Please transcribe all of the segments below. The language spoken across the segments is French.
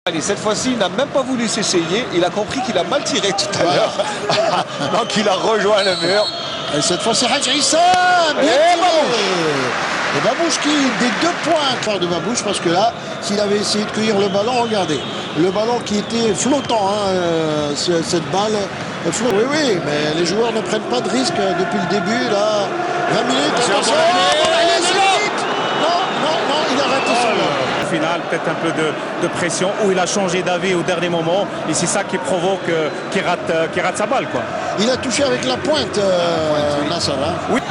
Allez, cette fois-ci, il n'a même pas voulu s'essayer. Il a compris qu'il a mal tiré tout à l'heure. Donc il a rejoint le mur. Et cette fois, c'est Hadj Issa. Et Babouche qui, des 2 points part de Babouche, parce que là, s'il avait essayé de cueillir le ballon, regardez, le ballon qui était flottant, cette balle flotte. Oui, oui, mais les joueurs ne prennent pas de risque depuis le début, là. 20 minutes, attention, non, il a raté son ballon. Au final, peut-être un peu de pression, où il a changé d'avis au dernier moment, et c'est ça qui provoque qu'il rate sa balle, quoi. Il a touché avec la pointe, Nassar. Oui.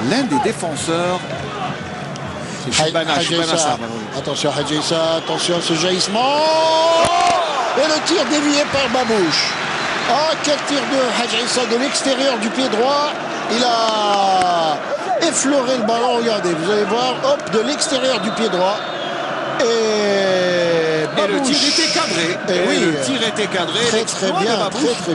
L'un des défenseurs. Attention Hadj Issa, attention ce jaillissement. Et le tir dévié par Babouche. Ah, quel tir de Hadj Issa de l'extérieur du pied droit. Il a effleuré le ballon, regardez, vous allez voir, hop, de l'extérieur du pied droit. Et le tir était cadré. Oui, le tir était cadré. Très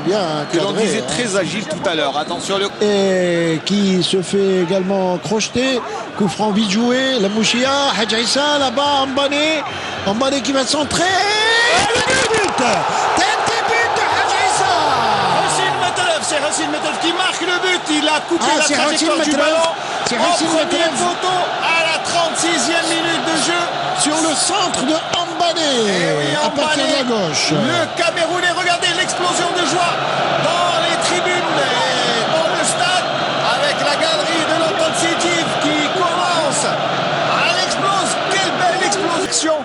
bien. Que l'on disait très agile tout à l'heure. Attention et qui se fait également crocheter. Coup franc vite joué. La Mouchia, Hadj Issa là-bas, Mbane qui va centrer. Et le but de Hadj Issa. C'est Hassan Metelef qui marque le but. Il a coupé la trajectoire du ballon. C'est Hassan Metelef. Photo à la 36e minute de jeu. Sur le centre de Mbane, à partir de la gauche. Le Camerounais, regardez l'explosion de joie dans les tribunes et dans le stade, avec la galerie de l'Entente Sétif qui commence. Elle explose, quelle belle explosion!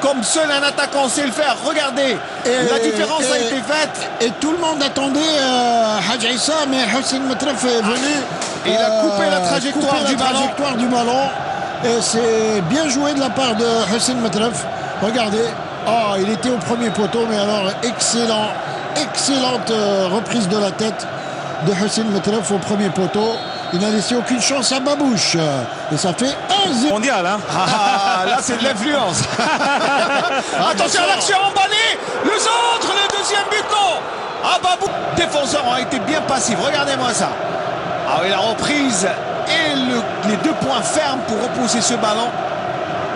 Comme seul un attaquant sait le faire, regardez, la différence a été faite. Et tout le monde attendait Hadj Issa, mais Hassan Metelef est venu. Il a coupé la trajectoire du ballon. Et c'est bien joué de la part de Hassan Metelef. Regardez, il était au premier poteau, mais alors excellente reprise de la tête de Hassan Metelef au premier poteau. Il n'a laissé aucune chance à Babouche. Et ça fait 1-0. Mondial, hein. Là, c'est de l'influence. Attention à l'action, Mbane. Le centre, le deuxième but, non. Babouche. Les défenseurs ont été bien passifs. Regardez-moi ça. Oui, la reprise et les 2 points fermes pour repousser ce ballon.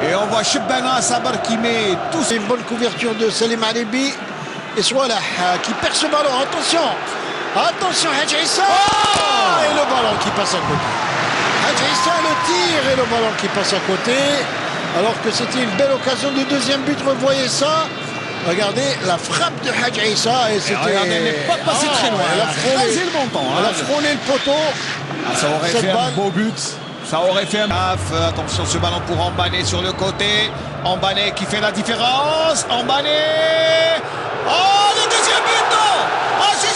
Et on voit Chebana Sabar qui met tout. C'est une bonne couverture de Salim Alibi. Et Swallah qui perd ce ballon. Attention Hadj Issa. Et le ballon qui passe à côté. Hadj Issa, le tir et le ballon qui passe à côté. Alors que c'était une belle occasion de deuxième but. Revoyez ça. Regardez la frappe de Hadj Issa. Et c'était. Elle n'est pas passée très loin. Elle a frôlé le montant. Elle a frôlé le poteau. Ça aurait fait un beau but. Ça aurait fait un... Attention, ce ballon pour Mbane sur le côté. Mbane qui fait la différence. Mbane. Le deuxième but, non. Si,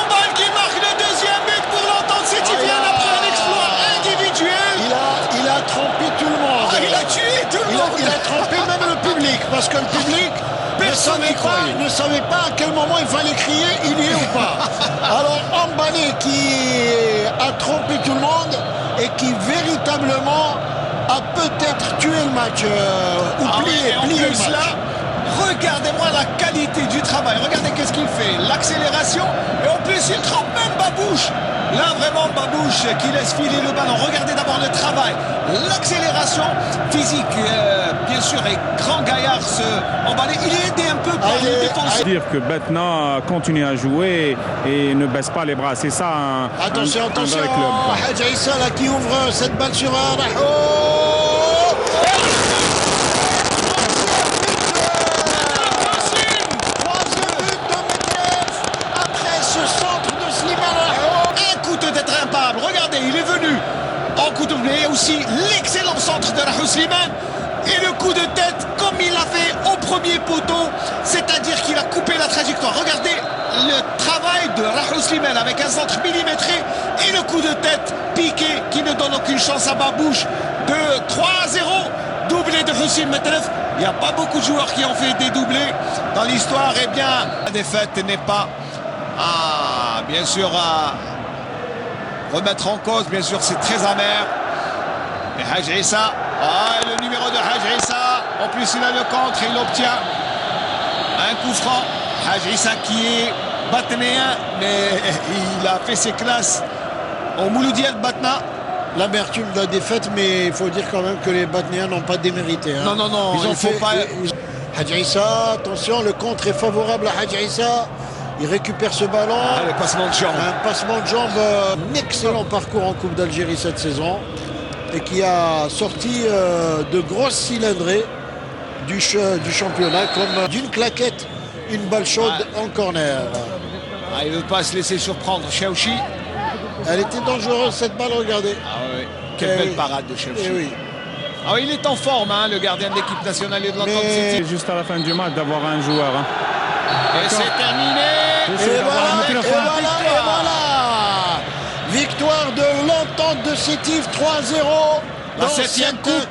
Mbane qui marque le deuxième but pour l'Entente Sétifienne après un exploit individuel. Il a trompé tout le monde. Il a tué tout le monde. Il a trompé même le public, parce que le public ne savait pas à quel moment il fallait crier, il y est ou pas. Alors Mbane qui a trompé tout le monde et qui véritablement a peut-être tué le match ou plié le match. Là, regardez-moi la qualité du travail. Regardez qu'est-ce qu'il fait. L'accélération. Et en plus, il trompe même Babouche. Là, vraiment, Babouche qui laisse filer le ballon. Regardez d'abord le travail. L'accélération physique, bien sûr, et grand gaillard, Mbane. Il est aidé un peu par le défenseur. Dire que maintenant, continue à jouer et ne baisse pas les bras. C'est ça attention, un vrai club. Hadj Issa là qui ouvre cette balle sur Raho. Regardez, il est venu en coup de blé. Aussi l'excellent centre de Rahou Slimane et le coup de tête comme il l'a fait au premier poteau, c'est-à-dire qu'il a coupé la trajectoire. Regardez le travail de Rahou Slimane avec un centre millimétré et le coup de tête piqué qui ne donne aucune chance à Babouche de 3-0, doublé de Hassan Metelef. Il n'y a pas beaucoup de joueurs qui ont fait des doublés dans l'histoire. Eh bien, la défaite n'est pas bien sûr à remettre en cause, bien sûr, c'est très amer. Et Hadj Issa, le numéro de Hadj Issa, en plus il a le contre, il obtient un coup franc. Hadj Issa qui est batnéen, mais il a fait ses classes au Mouloudia de Batna. L'amertume de la défaite, mais il faut dire quand même que les Batnéens n'ont pas démérité. Non, Ils ont fait. Hadji Issa, attention, le contre est favorable à Hadji Issa. Il récupère ce ballon. Le passement de jambe. Un passement de jambe, un excellent parcours en Coupe d'Algérie cette saison. Et qui a sorti de grosses cylindrées du championnat, comme d'une claquette, une balle chaude en corner. Il ne veut pas se laisser surprendre. Chaouchi. Elle était dangereuse cette balle, regardez. Oui. Quelle belle parade de Chaouchi. Oui. Il est en forme, le gardien de l'équipe nationale et de l'Atlantic City. C'est juste à la fin du match d'avoir un joueur. Et c'est terminé. Et voilà. Victoire de l'Entente de Sétif 3-0 dans La 7e cette coupe.